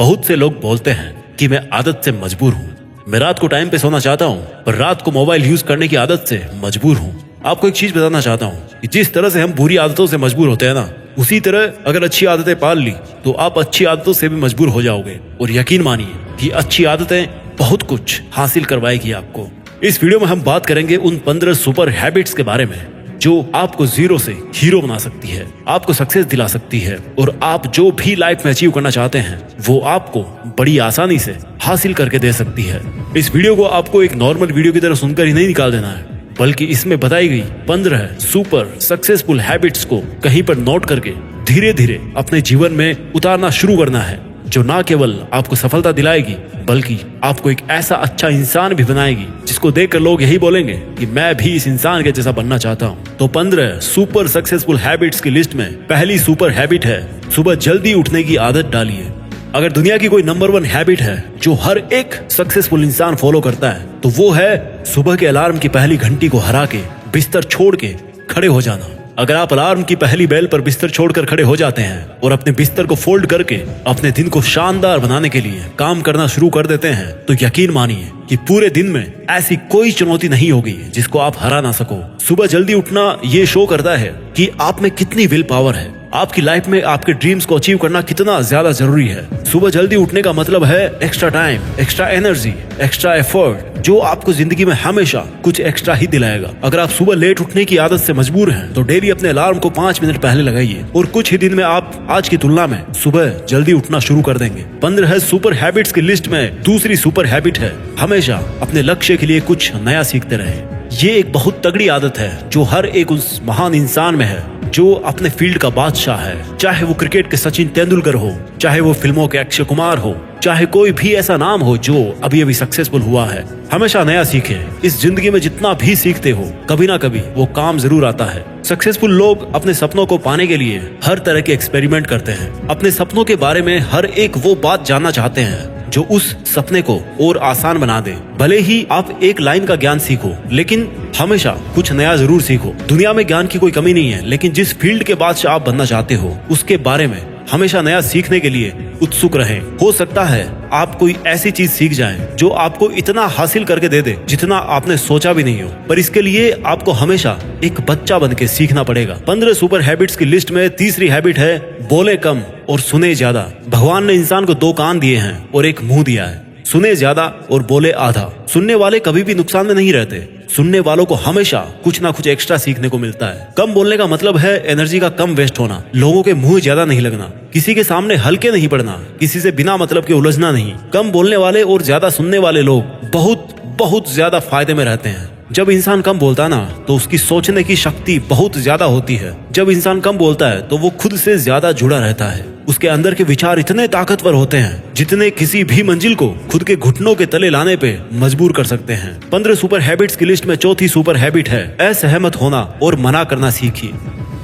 बहुत से लोग बोलते हैं कि मैं आदत से मजबूर हूँ, मैं रात को टाइम पे सोना चाहता हूँ पर रात को मोबाइल यूज करने की आदत से मजबूर हूँ। आपको एक चीज बताना चाहता हूँ कि जिस तरह से हम बुरी आदतों से मजबूर होते हैं ना, उसी तरह अगर अच्छी आदतें पाल ली तो आप अच्छी आदतों से भी मजबूर हो जाओगे। और यकीन मानिए कि अच्छी आदतें बहुत कुछ हासिल करवाएगी आपको। इस वीडियो में हम बात करेंगे उन 15 सुपर हैबिट्स के बारे में जो आपको जीरो से हीरो बना सकती है, आपको सक्सेस दिला सकती है और आप जो भी लाइफ में अचीव करना चाहते हैं वो आपको बड़ी आसानी से हासिल करके दे सकती है। इस वीडियो को आपको एक नॉर्मल वीडियो की तरह सुनकर ही नहीं निकाल देना है, बल्कि इसमें बताई गई 15 सुपर सक्सेसफुल हैबिट्स को कहीं पर नोट करके धीरे धीरे अपने जीवन में उतारना शुरू करना है, जो ना केवल आपको सफलता दिलाएगी बल्कि आपको एक ऐसा अच्छा इंसान भी बनाएगी जिसको देखकर लोग यही बोलेंगे कि मैं भी इस इंसान के जैसा बनना चाहता हूँ। तो 15 सुपर सक्सेसफुल हैबिट्स की लिस्ट में पहली सुपर हैबिट है सुबह जल्दी उठने की आदत डालिए। अगर दुनिया की कोई नंबर 1 हैबिट है जो हर एक सक्सेसफुल इंसान फॉलो करता है तो वो है सुबह के अलार्म की पहली घंटी को हरा के बिस्तर छोड़ के खड़े हो जाना। अगर आप अलार्म की पहली बेल पर बिस्तर छोड़कर खड़े हो जाते हैं और अपने बिस्तर को फोल्ड करके अपने दिन को शानदार बनाने के लिए काम करना शुरू कर देते हैं तो यकीन मानिए कि पूरे दिन में ऐसी कोई चुनौती नहीं होगी जिसको आप हरा ना सको। सुबह जल्दी उठना ये शो करता है कि आप में कितनी विल पावर है, आपकी लाइफ में आपके ड्रीम्स को अचीव करना कितना ज्यादा जरूरी है। सुबह जल्दी उठने का मतलब है extra time, extra energy, extra effort, जो आपको जिंदगी में हमेशा कुछ एक्स्ट्रा ही दिलाएगा। अगर आप सुबह लेट उठने की आदत से मजबूर हैं तो डेली अपने अलार्म को 5 मिनट पहले लगाइए और कुछ ही दिन में आप आज की तुलना में सुबह जल्दी उठना शुरू कर देंगे। 15 सुपर हैबिट्स की लिस्ट में दूसरी सुपर हैबिट है हमेशा अपने लक्ष्य के लिए कुछ नया सीखते रहे। ये एक बहुत तगड़ी आदत है जो हर एक उस महान इंसान में है जो अपने फील्ड का बादशाह है। चाहे वो क्रिकेट के सचिन तेंदुलकर हो, चाहे वो फिल्मों के अक्षय कुमार हो, चाहे कोई भी ऐसा नाम हो जो अभी अभी सक्सेसफुल हुआ है, हमेशा नया सीखे। इस जिंदगी में जितना भी सीखते हो कभी ना कभी वो काम जरूर आता है। सक्सेसफुल लोग अपने सपनों को पाने के लिए हर तरह के एक्सपेरिमेंट करते हैं। अपने सपनों के बारे में हर एक वो बात जानना चाहते हैं जो उस सपने को और आसान बना दे। भले ही आप एक लाइन का ज्ञान सीखो लेकिन हमेशा कुछ नया जरूर सीखो। दुनिया में ज्ञान की कोई कमी नहीं है, लेकिन जिस फील्ड के बादशाह आप बनना चाहते हो उसके बारे में हमेशा नया सीखने के लिए उत्सुक रहें। हो सकता है आप कोई ऐसी चीज सीख जाएं जो आपको इतना हासिल करके दे दे जितना आपने सोचा भी नहीं हो, पर इसके लिए आपको हमेशा एक बच्चा बन के सीखना पड़ेगा। 15 सुपर हैबिट्स की लिस्ट में तीसरी हैबिट है बोले कम और सुने ज्यादा। भगवान ने इंसान को 2 कान दिए हैं और एक मुंह दिया है। सुने ज्यादा और बोले आधा। सुनने वाले कभी भी नुकसान में नहीं रहते, सुनने वालों को हमेशा कुछ ना कुछ एक्स्ट्रा सीखने को मिलता है। कम बोलने का मतलब है एनर्जी का कम वेस्ट होना, लोगों के मुंह ज्यादा नहीं लगना, किसी के सामने हल्के नहीं पड़ना, किसी से बिना मतलब के उलझना नहीं। कम बोलने वाले और ज्यादा सुनने वाले लोग बहुत बहुत ज्यादा फायदे में रहते हैं। जब इंसान कम बोलता है ना तो उसकी सोचने की शक्ति बहुत ज्यादा होती है। जब इंसान कम बोलता है तो वो खुद से ज्यादा जुड़ा रहता है। उसके अंदर के विचार इतने ताकतवर होते हैं जितने किसी भी मंजिल को खुद के घुटनों के तले लाने पे मजबूर कर सकते हैं। 15 सुपर हैबिट्स की लिस्ट में चौथी सुपर हैबिट है असहमत होना और मना करना सीखिए।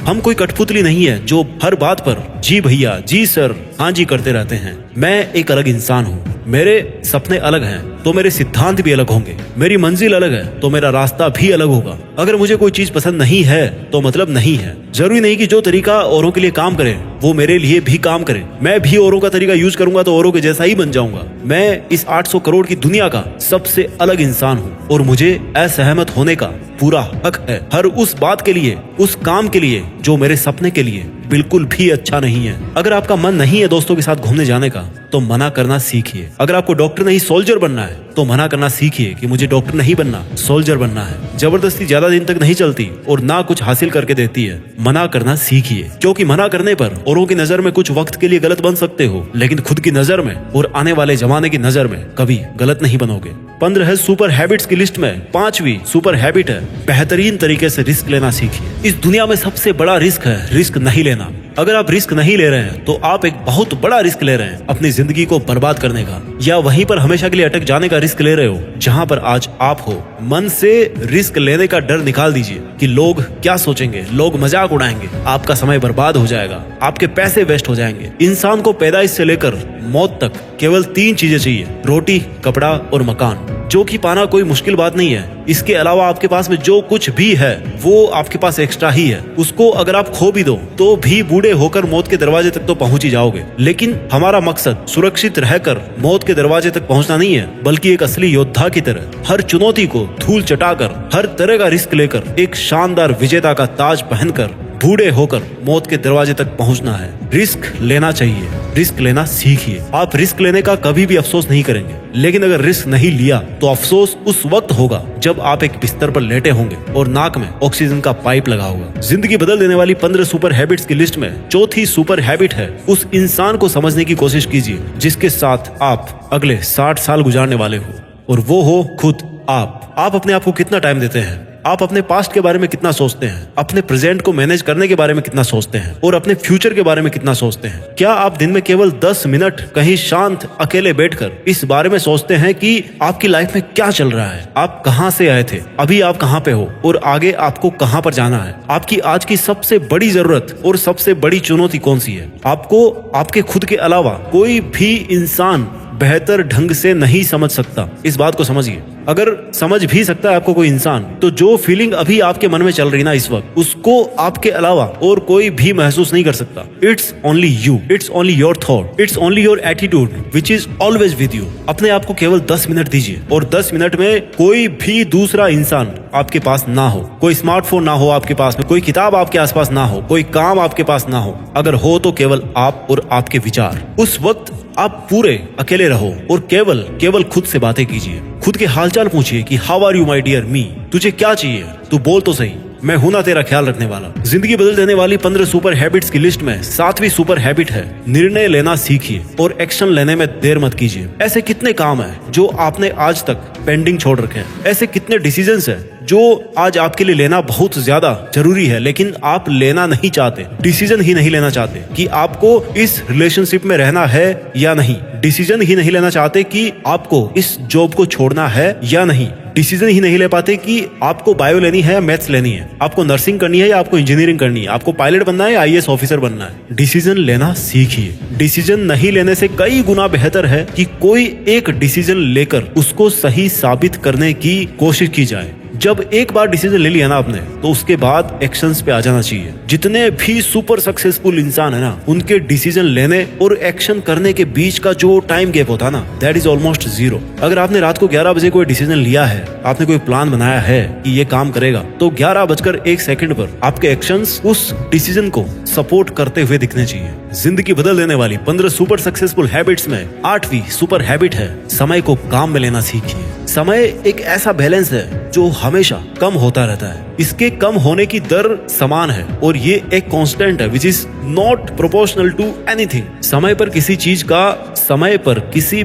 हम कोई कठपुतली नहीं है जो हर बात पर जी भैया, जी सर, हाँ जी करते रहते हैं। मैं एक अलग इंसान हूँ, मेरे सपने अलग हैं तो मेरे सिद्धांत भी अलग होंगे, मेरी मंजिल अलग है तो मेरा रास्ता भी अलग होगा। अगर मुझे कोई चीज पसंद नहीं है तो मतलब नहीं है। जरूरी नहीं कि जो तरीका औरों के लिए काम करे वो मेरे लिए भी काम करे। मैं भी औरों का तरीका यूज करूंगा तो औरों के जैसा ही बन जाऊंगा। मैं इस 800 करोड़ की दुनिया का सबसे अलग इंसान हूँ और मुझे असहमत होने का पूरा हक है हर उस बात के लिए, उस काम के लिए जो मेरे सपने के लिए बिल्कुल भी अच्छा नहीं है। अगर आपका मन नहीं है दोस्तों के साथ घूमने जाने का तो मना करना सीखिए। अगर आपको डॉक्टर नहीं सोल्जर बनना है तो मना करना सीखिए कि मुझे डॉक्टर नहीं बनना, सोल्जर बनना है। जबरदस्ती ज्यादा दिन तक नहीं चलती और ना कुछ हासिल करके देती है। मना करना सीखिए, क्योंकि मना करने पर औरों की नजर में कुछ वक्त के लिए गलत बन सकते हो लेकिन खुद की नजर में और आने वाले जमाने की नजर में कभी गलत नहीं बनोगे। 15 सुपर हैबिट्स की लिस्ट में 5वीं सुपर हैबिट है बेहतरीन तरीके से रिस्क लेना सीखिए। इस दुनिया में सबसे बड़ा रिस्क है रिस्क नहीं लेना। अगर आप रिस्क नहीं ले रहे हैं तो आप एक बहुत बड़ा रिस्क ले रहे हैं अपनी जिंदगी को बर्बाद करने का, या वहीं पर हमेशा के लिए अटक जाने का रिस्क ले रहे हो जहां पर आज आप हो। मन से रिस्क लेने का डर निकाल दीजिए कि लोग क्या सोचेंगे, लोग मजाक उड़ाएंगे, आपका समय बर्बाद हो जाएगा, आपके पैसे वेस्ट हो जाएंगे। इंसान को पैदाइश से लेकर मौत तक केवल 3 चीजें चाहिए, रोटी, कपड़ा और मकान। जो कि पाना कोई मुश्किल बात नहीं है। इसके अलावा आपके पास में जो कुछ भी है वो आपके पास एक्स्ट्रा ही है। उसको अगर आप खो भी दो तो भी बूढ़े होकर मौत के दरवाजे तक तो पहुंच ही जाओगे। लेकिन हमारा मकसद सुरक्षित रहकर मौत के दरवाजे तक पहुंचना नहीं है, बल्कि एक असली योद्धा की तरह हर चुनौती को धूल चटाकर, हर तरह का रिस्क लेकर, एक शानदार विजेता का ताज पहनकर बूढ़े होकर मौत के दरवाजे तक पहुंचना है। रिस्क लेना चाहिए, रिस्क लेना सीखिए। आप रिस्क लेने का कभी भी अफसोस नहीं करेंगे, लेकिन अगर रिस्क नहीं लिया तो अफसोस उस वक्त होगा जब आप एक बिस्तर पर लेटे होंगे और नाक में ऑक्सीजन का पाइप लगा होगा। जिंदगी बदल देने वाली 15 सुपर हैबिट्स की लिस्ट में चौथी सुपर हैबिट है, उस इंसान को समझने की कोशिश कीजिए जिसके साथ आप अगले 60 साल गुजारने वाले हो, और वो हो खुद आप। आप अपने आप को कितना टाइम देते हैं? आप अपने पास्ट के बारे में कितना सोचते हैं? अपने प्रेजेंट को मैनेज करने के बारे में कितना सोचते हैं? और अपने फ्यूचर के बारे में कितना सोचते हैं? क्या आप दिन में केवल 10 मिनट कहीं शांत अकेले बैठकर इस बारे में सोचते हैं कि आपकी लाइफ में क्या चल रहा है? आप कहां से आए थे, अभी आप कहां पे हो और आगे आपको कहां पर जाना है? आपकी आज की सबसे बड़ी जरूरत और सबसे बड़ी चुनौती कौन सी है? आपको आपके खुद के अलावा कोई भी इंसान बेहतर ढंग से नहीं समझ सकता। इस बात को समझिए। अगर समझ भी सकता है आपको कोई इंसान, तो जो फीलिंग अभी आपके मन में चल रही ना इस वक्त, उसको आपके अलावा और कोई भी महसूस नहीं कर सकता। It's only you, it's only your thought, it's only your attitude which is always with you. अपने आप को केवल 10 मिनट दीजिए और 10 मिनट में कोई भी दूसरा इंसान आपके पास ना हो, कोई स्मार्टफोन ना हो आपके पास में, कोई किताब आपके आसपास ना हो, कोई काम आपके पास ना हो। अगर हो तो केवल आप और आपके विचार। उस वक्त आप पूरे अकेले रहो और केवल खुद से बातें कीजिए। खुद के हालचाल पूछिए कि how are you my dear me, तुझे क्या चाहिए, तू बोल तो सही, मैं हूं ना तेरा ख्याल रखने वाला। जिंदगी बदल देने वाली 15 सुपर हैबिट्स की लिस्ट में 7वीं सुपर हैबिट है, निर्णय लेना सीखिए और एक्शन लेने में देर मत कीजिए। ऐसे कितने काम हैं जो आपने आज तक पेंडिंग छोड़ रखे हैं? ऐसे कितने डिसीजंस हैं जो आज आपके लिए लेना बहुत ज्यादा जरूरी है, लेकिन आप लेना नहीं चाहते, डिसीजन ही नहीं लेना चाहते कि आपको इस रिलेशनशिप में रहना है या नहीं, डिसीजन ही नहीं लेना चाहते कि आपको इस जॉब को छोड़ना है या नहीं, डिसीजन ही नहीं ले पाते कि आपको बायो लेनी है या मैथ्स लेनी है, आपको नर्सिंग करनी है या आपको इंजीनियरिंग करनी है, आपको पायलट बनना है या आईएएस ऑफिसर बनना है। डिसीजन लेना सीखिए। डिसीजन नहीं लेने से कई गुना बेहतर है कि कोई एक डिसीजन लेकर उसको सही साबित करने की कोशिश की जाए। जब एक बार डिसीजन ले लिया ना आपने, तो उसके बाद एक्शंस पे आ जाना चाहिए। जितने भी सुपर सक्सेसफुल इंसान है ना, उनके डिसीजन लेने और एक्शन करने के बीच का जो टाइम गैप होता है ना, दैट इज ऑलमोस्ट 0। अगर आपने रात को 11 बजे कोई डिसीजन लिया है, आपने कोई प्लान बनाया है कि ये काम करेगा, तो 11:01 पर आपके एक्शंस उस डिसीजन को सपोर्ट करते हुए दिखने चाहिए। जिंदगी बदल देने वाली 15 सुपर सक्सेसफुल हैबिट्स में 8वीं सुपर हैबिट है, समय को काम में लेना सीखिए। समय एक ऐसा बैलेंस है जो हमेशा कम होता रहता है। इसके कम होने की दर समान है और ये एक कांस्टेंट है which is not proportional to anything. समय पर किसी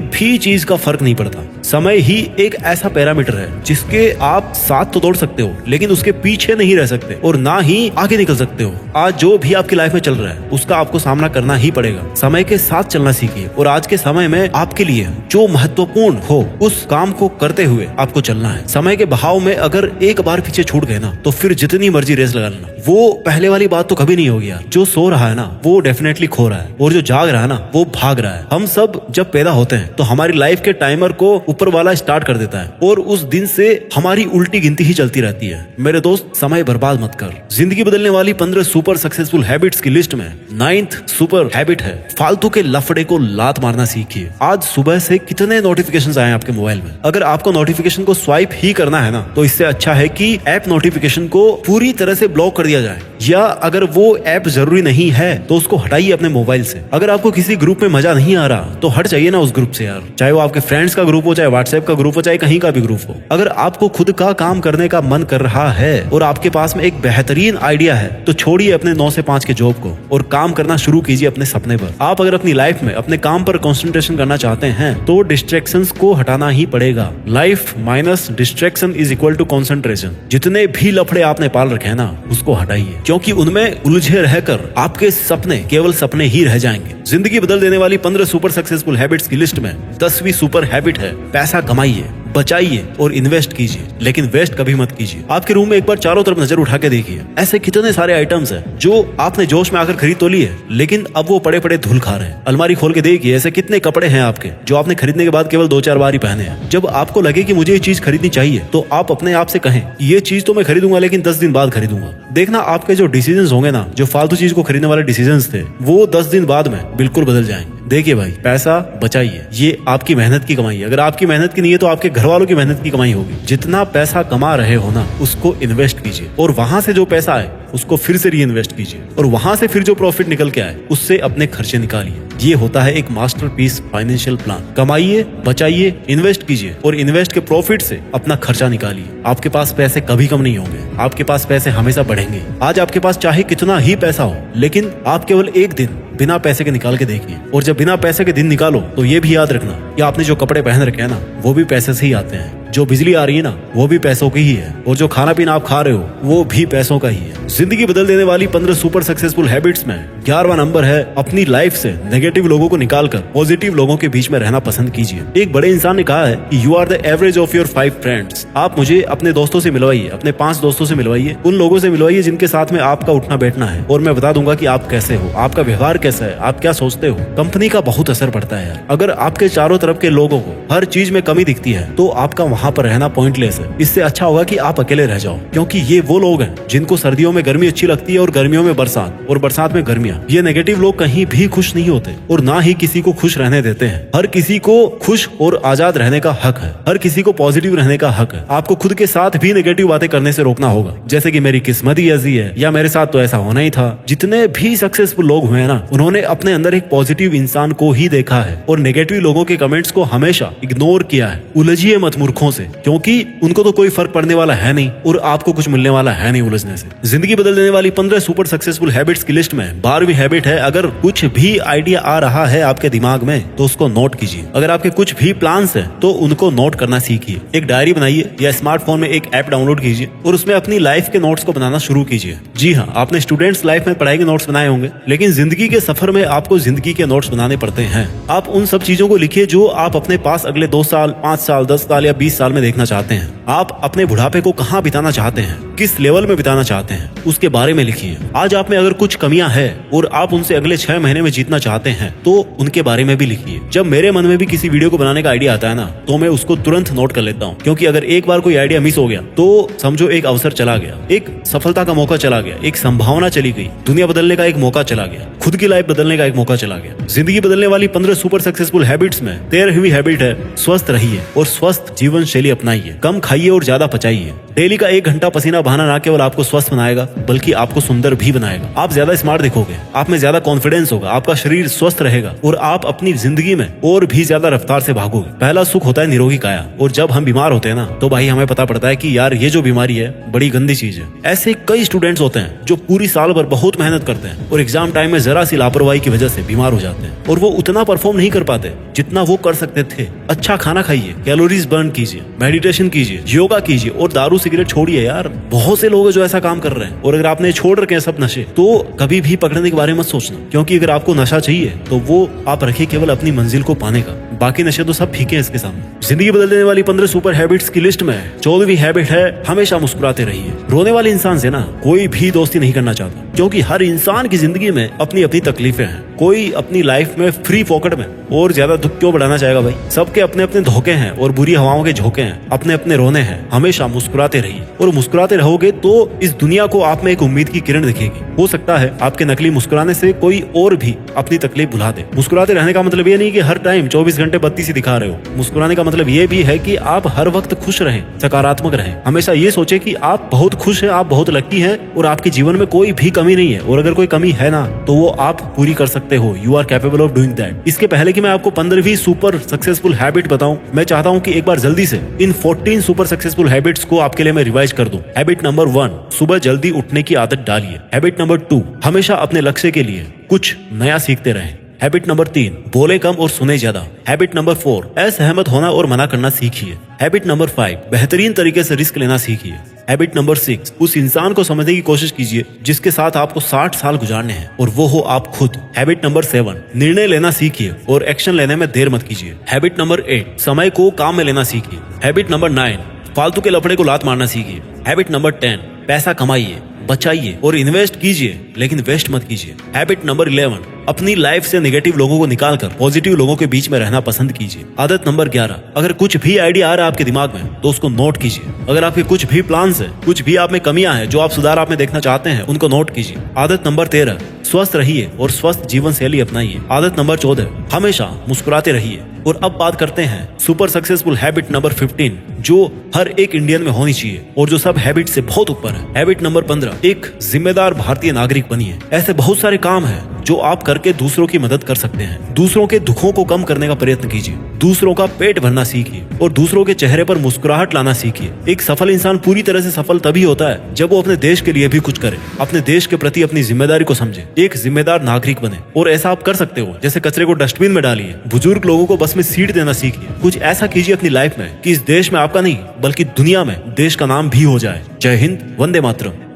भी चीज का फर्क नहीं पड़ता। समय ही एक ऐसा पैरामीटर है जिसके आप साथ तो दौड़ सकते हो, लेकिन उसके पीछे नहीं रह सकते और ना ही आगे निकल सकते हो। आज जो भी आपकी लाइफ में चल रहा है उसका आपको सामना करना ही पड़ेगा। समय के साथ चलना सीखिए और आज के समय में आपके लिए जो महत्वपूर्ण हो उस काम को करते हुए आपको चलना है। समय के बहाव में अगर एक बार पीछे छूट गए ना, तो फिर जितनी मर्जी रेस लगा लेना, वो पहले वाली बात तो कभी नहीं होगी यार। जो सो रहा है ना वो डेफिनेटली खो रहा है, और जो जाग रहा है ना वो भाग रहा है। हम सब जब पैदा होते हैं तो हमारी लाइफ के टाइमर को ऊपर वाला स्टार्ट कर देता है और उस दिन से हमारी उल्टी गिनती ही चलती रहती है। मेरे दोस्त, समय बर्बाद मत कर। जिंदगी बदलने वाली 15 सुपर सक्सेसफुल हैबिट्स की लिस्ट में 9th सुपर हैबिट है, फालतू के लफड़े को लात मारना सीखिए। आज सुबह से कितने नोटिफिकेशंस आए आपके मोबाइल में? अगर आपको नोटिफिकेशन को स्वाइप ही करना है ना, तो इससे अच्छा है कि ऐप नोटिफिकेशन को पूरी तरह से ब्लॉक कर दिया जाए, या अगर वो ऐप जरूरी नहीं है तो उसको हटाइए अपने मोबाइल से। अगर आपको किसी ग्रुप में मजा नहीं आ रहा तो हट जाइए ना उस ग्रुप से यार, चाहे वो आपके फ्रेंड्स का ग्रुप हो, चाहे व्हाट्सएप का ग्रुप हो, चाहे कहीं का भी ग्रुप हो। अगर आपको खुद का काम करने का मन कर रहा है और आपके पास में एक बेहतरीन आइडिया है, तो छोड़िए अपने 9 से 5 के जॉब को और काम करना शुरू कीजिए अपने सपने पर। आप अगर अपनी लाइफ में अपने काम पर कंसंट्रेशन करना चाहते हैं तो डिस्ट्रैक्शंस को हटाना ही पड़ेगा। Life minus distraction is equal to concentration. जितने भी लफड़े आपने पाल रखे हैं ना, उसको हटाइए, क्योंकि उनमें उलझे रहकर आपके सपने केवल सपने ही रह जाएंगे। जिंदगी बदल देने वाली 15 सुपर सक्सेसफुल हैबिट्स की लिस्ट में 10वीं सुपर हैबिट है, पैसा कमाइए, बचाइए और इन्वेस्ट कीजिए, लेकिन वेस्ट कभी मत कीजिए। आपके रूम में एक बार चारों तरफ नजर उठा के देखिए, ऐसे कितने सारे आइटम्स हैं जो आपने जोश में आकर खरीद तो लिए, लेकिन अब वो पड़े पड़े धूल खा रहे हैं। अलमारी खोल के देखिए, ऐसे कितने कपड़े हैं आपके जो आपने खरीदने के बाद केवल 2-4 बार ही पहने हैं। जब आपको लगे कि मुझे ये चीज खरीदनी चाहिए, तो आप अपने आप से कहें ये चीज तो मैं खरीदूंगा, लेकिन 10 दिन बाद खरीदूंगा। देखना आपके जो डिसीजंस होंगे ना, जो फालतू चीज को खरीदने वाले डिसीजंस थे, वो 10 दिन बाद में बिल्कुल बदल जाएंगे। देखिए भाई, पैसा बचाइए, ये आपकी मेहनत की कमाई है। अगर आपकी मेहनत की नहीं है तो आपके घर वालों की मेहनत की कमाई होगी। जितना पैसा कमा रहे हो ना, उसको इन्वेस्ट कीजिए, और वहां से जो पैसा आए उसको फिर से री इन्वेस्ट कीजिए, और वहां से फिर जो प्रॉफिट निकल के आए उससे अपने खर्चे निकालिए। ये होता है एक मास्टरपीस फाइनेंशियल प्लान। कमाइए, बचाइए, इन्वेस्ट कीजिए, और इन्वेस्ट के प्रॉफिट से अपना खर्चा निकालिए। आपके पास पैसे कभी कम नहीं होंगे, आपके पास पैसे हमेशा बढ़ेंगे। आज आपके पास चाहे कितना ही पैसा हो, लेकिन आप केवल एक दिन बिना पैसे के निकाल के देखिए, और जब बिना पैसे के दिन निकालो तो ये भी याद रखना कि आपने जो कपड़े पहन रखे हैं ना, वो भी पैसे से ही आते हैं। जो बिजली आ रही है ना, वो भी पैसों की ही है, और जो खाना पीना आप खा रहे हो वो भी पैसों का ही है। जिंदगी बदल देने वाली 15 सुपर सक्सेसफुल हैबिट्स में 11वां नंबर है, अपनी लाइफ से नेगेटिव लोगों को निकालकर पॉजिटिव लोगों के बीच में रहना पसंद कीजिए। एक बड़े इंसान ने कहा है कि you are the average of your 5 friends. आप मुझे अपने दोस्तों से मिलवाइए, अपने 5 दोस्तों से मिलवाइए, उन लोगों से मिलवाइए जिनके साथ में आपका उठना बैठना है, और मैं बता दूंगा कि आप कैसे हो, आपका व्यवहार कैसा है, आप क्या सोचते हो। कंपनी का बहुत असर पड़ता है यार। अगर आपके चारों तरफ के लोगों को हर चीज में कमी दिखती है, तो आपका वहां पर रहना पॉइंटलेस है। इससे अच्छा होगा कि आप अकेले रह जाओ, क्योंकि ये वो लोग हैं जिनको सर्दियों में गर्मी अच्छी लगती है और गर्मियों में बरसात, और बरसात में गर्मियां। ये नेगेटिव लोग कहीं भी खुश नहीं होते, और ना ही किसी को खुश रहने देते हैं। हर किसी को खुश और आजाद रहने का हक है, हर किसी को पॉजिटिव रहने का हक है। आपको खुद के साथ भी नेगेटिव बातें करने से रोकना होगा, जैसे कि मेरी किस्मत ही ऐसी है, या मेरे साथ तो ऐसा होना ही था। जितने भी सक्सेसफुल लोग हुए हैं ना, उन्होंने अपने अंदर एक पॉजिटिव इंसान को ही देखा है, और नेगेटिव लोगों के कमेंट्स को हमेशा इग्नोर किया है। उलझिए मत मूर्खों से, क्योंकि उनको तो कोई फर्क पड़ने वाला है नहीं, और आपको कुछ मिलने वाला है नहीं उलझने से। जिंदगी बदल देने वाली 15 सुपर सक्सेसफुल हैबिट्स की लिस्ट में 12वीं हैबिट है, अगर कुछ भी आइडिया आ रहा है आपके दिमाग में तो उसको नोट कीजिए। अगर आपके कुछ भी प्लान्स हैं तो उनको नोट करना सीखिए। एक डायरी बनाइए, या स्मार्टफोन में एक ऐप डाउनलोड कीजिए, और उसमें अपनी लाइफ के नोट्स को बनाना शुरू कीजिए। जी हाँ, आपने स्टूडेंट्स लाइफ में पढ़ाई के नोट्स बनाए होंगे, लेकिन जिंदगी के सफर में आपको जिंदगी के नोट्स बनाने पड़ते हैं। आप उन सब चीजों को लिखिए जो आप अपने पास अगले 2 साल, 5 साल, 10 साल या 20 साल में देखना चाहते हैं। आप अपने बुढ़ापे को कहाँ बिताना चाहते हैं, किस लेवल में बिताना चाहते हैं, उसके बारे में लिखिए। आज आप में अगर कुछ कमियां हैं और आप उनसे अगले 6 महीने में जीतना चाहते हैं, तो उनके बारे में भी लिखिए। जब मेरे मन में भी किसी वीडियो को बनाने का आइडिया आता है ना, तो मैं उसको तुरंत नोट कर लेता हूँ, क्योंकि अगर एक बार कोई आइडिया मिस हो गया तो समझो एक अवसर चला गया, एक सफलता का मौका चला गया, एक संभावना चली गई, दुनिया बदलने का एक मौका चला गया, खुद की लाइफ बदलने का एक मौका चला गया। जिंदगी बदलने वाली 15 सुपर सक्सेसफुल हैबिट्स में 13वीं हैबिट है, स्वस्थ रहिए और स्वस्थ जीवन शैली अपनाइए। कम खाइए और ज्यादा पचाइए। डेली का 1 घंटा पसीना बहाना ना केवल आपको स्वस्थ बनाएगा, बल्कि आपको सुंदर भी बनाएगा। आप ज्यादा स्मार्ट दिखोगे, आप में ज्यादा कॉन्फिडेंस होगा, आपका शरीर स्वस्थ रहेगा, और आप अपनी जिंदगी में और भी ज्यादा रफ्तार से भागोगे। पहला सुख होता है निरोगी काया, और जब हम बीमार होते हैं ना, तो भाई हमें पता पड़ता है कि यार ये जो बीमारी है बड़ी गंदी चीज है। ऐसे कई स्टूडेंट्स होते हैं जो पूरी साल भर बहुत मेहनत करते हैं, और एग्जाम टाइम में जरा सी लापरवाही की वजह से बीमार हो जाते हैं, और वो उतना परफॉर्म नहीं कर पाते जितना वो कर सकते थे। अच्छा खाना खाइए, कैलोरीज बर्न कीजिए, मेडिटेशन कीजिए, योगा कीजिए, और दारू सिगरेट छोड़िए। यार बहुत से लोग हैं जो ऐसा काम कर रहे हैं, और अगर आपने छोड़ रखे हैं सब नशे, तो कभी भी पकड़ने के बारे में मत सोचना, क्योंकि अगर आपको नशा चाहिए तो वो आप रखिए केवल अपनी मंजिल को पाने का, बाकी नशे तो सब फीके हैं इसके सामने। जिंदगी बदल देने वाली 15 सुपर हैबिट्स की लिस्ट में 14वीं हैबिट है, हमेशा मुस्कुराते रहिए। रोने वाले इंसान से ना कोई भी दोस्ती नहीं करना चाहता, क्योंकि हर इंसान की जिंदगी में अपनी अपनी तकलीफें हैं। कोई अपनी लाइफ में फ्री पॉकेट में और ज्यादा दुख क्यों बढ़ाना चाहेगा भाई। सबके अपने अपने धोखे हैं और बुरी हवाओं के झोंके हैं, अपने अपने रोने हैं। हमेशा मुस्कुराते रहिए, और मुस्कुराते रहोगे तो इस दुनिया को आप में एक उम्मीद की किरण दिखेगी। हो सकता है आपके नकली मुस्कुराने से कोई और भी अपनी तकलीफ भुला दे। मुस्कुराते रहने का मतलब ये नहीं कि हर टाइम 24 घंटे बत्ती सी दिखा रहे हो। मुस्कुराने का मतलब ये भी है कि आप हर वक्त खुश रहें, सकारात्मक रहें। हमेशा ये सोचे कि आप बहुत खुश हैं, आप बहुत लकी हैं, और आपके जीवन में कोई भी कमी नहीं है, और अगर कोई कमी है ना, तो वो आप पूरी कर सकते हो। You are capable of doing that. इसके पहले कि मैं आपको 15वीं सुपर सक्सेसफुल हैबिट बताऊं, मैं चाहता हूं कि एक बार जल्दी से इन 14 सुपर सक्सेसफुल हैबिट्स को आपके लिए मैं रिवाइज कर दूं। हैबिट नंबर 1, सुबह जल्दी उठने की आदत डालिए। हैबिट नंबर 2, हमेशा अपने लक्ष्य के लिए कुछ नया सीखते रहें। हैबिट नंबर 3, बोले कम और सुने ज्यादा। हैबिट नंबर 4, असहमत होना और मना करना सीखिए। हैबिट नंबर 5, बेहतरीन तरीके से रिस्क लेना सीखिए। हैबिट नंबर 6, उस इंसान को समझने की कोशिश कीजिए जिसके साथ आपको 60 साल गुजारने हैं और वो हो आप खुद। हैबिट नंबर 7, निर्णय लेना सीखिए और एक्शन लेने में देर मत कीजिए। हैबिट नंबर 8, समय को काम में लेना सीखिए। हैबिट नंबर 9, फालतू के लफड़े को लात मारना सीखिए। हैबिट नंबर 10, पैसा कमाइए, बचाइए और इन्वेस्ट कीजिए, लेकिन वेस्ट मत कीजिए। हैबिट नंबर 11, अपनी लाइफ से नेगेटिव लोगों को निकालकर पॉजिटिव लोगों के बीच में रहना पसंद कीजिए। आदत नंबर 11, अगर कुछ भी आइडिया आ रहा है आपके दिमाग में तो उसको नोट कीजिए। अगर आपके कुछ भी प्लान्स है, कुछ भी आप में कमियां हैं जो आप सुधार आप में देखना चाहते हैं, उनको नोट कीजिए। आदत नंबर 13, स्वस्थ रहिए और स्वस्थ जीवन शैली अपनाइए। आदत नंबर 14, हमेशा मुस्कुराते रहिए। और अब बात करते हैं सुपर सक्सेसफुल हैबिट नंबर 15, जो हर एक इंडियन में होनी चाहिए और जो सब हैबिट से बहुत ऊपर है। हैबिट नंबर 15, एक जिम्मेदार भारतीय नागरिक बनिए। ऐसे बहुत सारे काम हैं जो आप करके दूसरों की मदद कर सकते हैं। दूसरों के दुखों को कम करने का प्रयत्न कीजिए, दूसरों का पेट भरना सीखिए और दूसरों के चेहरे पर मुस्कुराहट लाना सीखिए। एक सफल इंसान पूरी तरह से सफल तभी होता है जब वो अपने देश के लिए भी कुछ करे, अपने देश के प्रति अपनी जिम्मेदारी को समझे, एक जिम्मेदार नागरिक बने। और ऐसा आप कर सकते हो, जैसे कचरे को डस्टबिन में डालिए, बुजुर्ग लोगों को बस में सीट देना सीखिए। कुछ ऐसा कीजिए अपनी लाइफ में कि इस देश में आपका नहीं बल्कि दुनिया में देश का नाम भी हो जाए। जय हिंद, वंदे मातरम।